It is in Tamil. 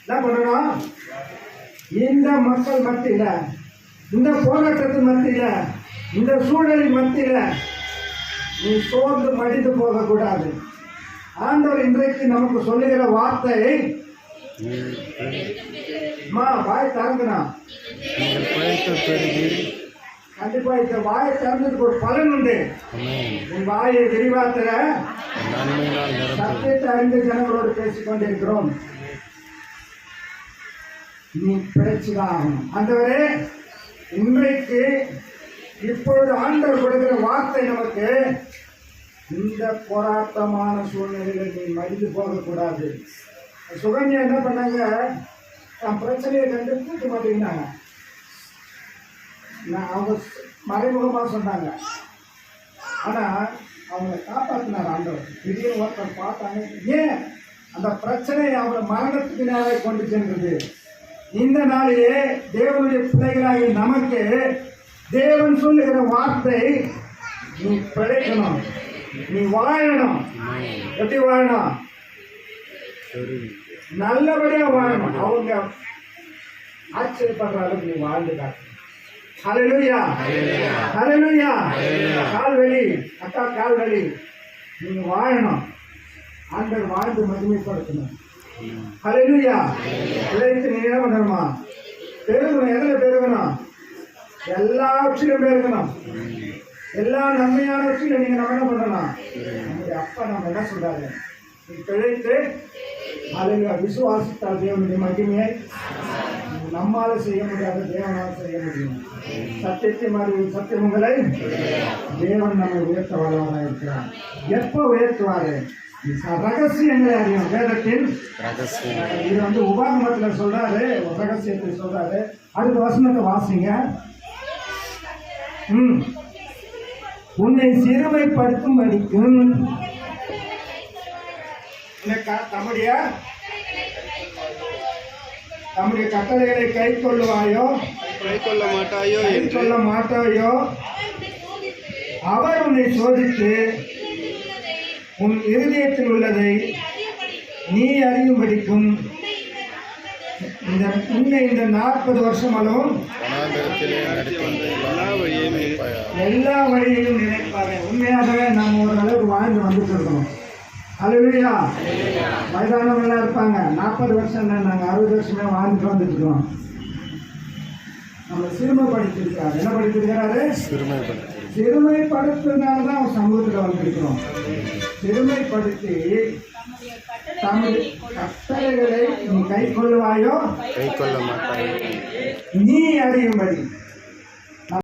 என்ன பண்ணணும்? இந்த மக்கள் மத்தியில, இந்த போராட்டத்தின் மத்தியில, இந்த சூழலின் மத்தியில நீ சோர்ந்து மடிந்து போகக்கூடாது. ஆண்டவர் இன்றைக்கு நமக்கு சொல்லுகிற வார்த்தை, வாய் திறந்துனா கண்டிப்பா இந்த வாயை திறந்ததுக்கு ஒரு பலன் உண்டு. உன் வாயை விரிவாத்துற சத்தியத்தை அறிந்த ஜனங்களோடு பேசிக் கொண்டிருக்கிறோம். நீ பேச்சுதான் ஆகணும். ஆண்டவரே, இன்றைக்கு இப்பொழுது ஆண்டவர் கொடுக்கிற வார்த்தை நமக்கு, இந்த போராட்டமான சூழ்நிலையில நீ மடிந்து போகக்கூடாது. சுகன்யா என்ன பண்ணாங்க? நான் பிரச்சனையை கண்டு கூட்ட மாட்டேங்கிறாங்க. அவங்க மறைமுகமாக சொன்னாங்க. ஆனால் அவங்க காப்பாற்றினார் ஆண்டவர். திடீர்னு ஒருத்தர் பார்த்தாங்க. ஏன் அந்த பிரச்சனையை அவங்களை மரணத்துக்கு நேராக கொண்டு சென்றது. இந்த நாளிலே தேவனுடைய பிள்ளைகளாகி நமக்கு தேவன் சொல்லுகிற வார்த்தை, நீ பிழைக்கணும், நீ வாழணும். எப்படி வாழணும்? நல்லபடியா வாழணும். அவங்க ஆச்சரியப்படுற அளவுக்கு நீ வாழ்ந்து காட்டு. ஹல்லேலூயா, ஹல்லேலூயா. கால் வலி, அக்கா கால் வலி, நீங்க வாழணும். ஆண்டவர் வாழ்ந்து மகிமைப்படுத்தணும். ஹல்லேலூயா. உழைத்து நீ என்ன பண்ணணுமா? பெருகணும். எதுல பெருகணும்? எல்லாவற்றிலும் பெருகணும். எல்லா நன்மையானவற்றிலும் நீங்க நம்ம என்ன பண்ணலாம்? நம்முடைய அப்பா நம்ம என்ன சொல்றாரு? நீ பிழைத்து ஹல்லேலூயா விசுவாசித்தால் தேவனுடைய மகிமையை நம்மால செய்ய முடியாத தேவனால் செய்ய முடியும். சத்தியத்தை மாதிரி சத்தியம் உங்களை தேவன் நம்மை உயர்த்த வல்லவராக இருக்கிறார். எப்போ உயர்த்துவாரு? ரகசியங்களை அறியும். வேதத்தின் இது உபாகமத்தில் சொல்றாரு, ரகசியத்தை சொல்றாரு. அடுத்த வசனத்தை வாசிங்க. உன்னை சிறுமைப்படுத்தும்படிக்கும் தம்முடைய கட்டளைகளை கை கொள்ளுவாயோ சொல்ல மாட்டாயோ அவர் உன்னை சோதித்து உன் இருதயத்தில் உள்ளதை நீ அறியும்படிக்கும் உன்னை இந்த 40 வருஷம் அளவும் எல்லா வழியிலும் நினைப்பாங்க. உண்மையாகவே நாம் ஓரளவுக்கு வாழ்ந்து வந்துட்டு இருக்கணும். ஹல்லேலூயா. வயதானவங்களாம் இருப்பாங்க. 40 வருஷம் நாங்கள் 60 வருஷமே வாழ்ந்துட்டு வந்துட்டு இருக்கிறோம். நம்ம சிறுமைப்படுத்திருக்காரு. என்ன படித்திருக்கிறாரு? சிறுமைப்படுத்துறதுனால தான் அவன் சமூகத்தில் வந்திருக்கிறோம். சிறுமைப்படுத்தி தம்முடைய கட்டளைகளை நீ கை கொள்ளுவாயோ நீ அறியும்படி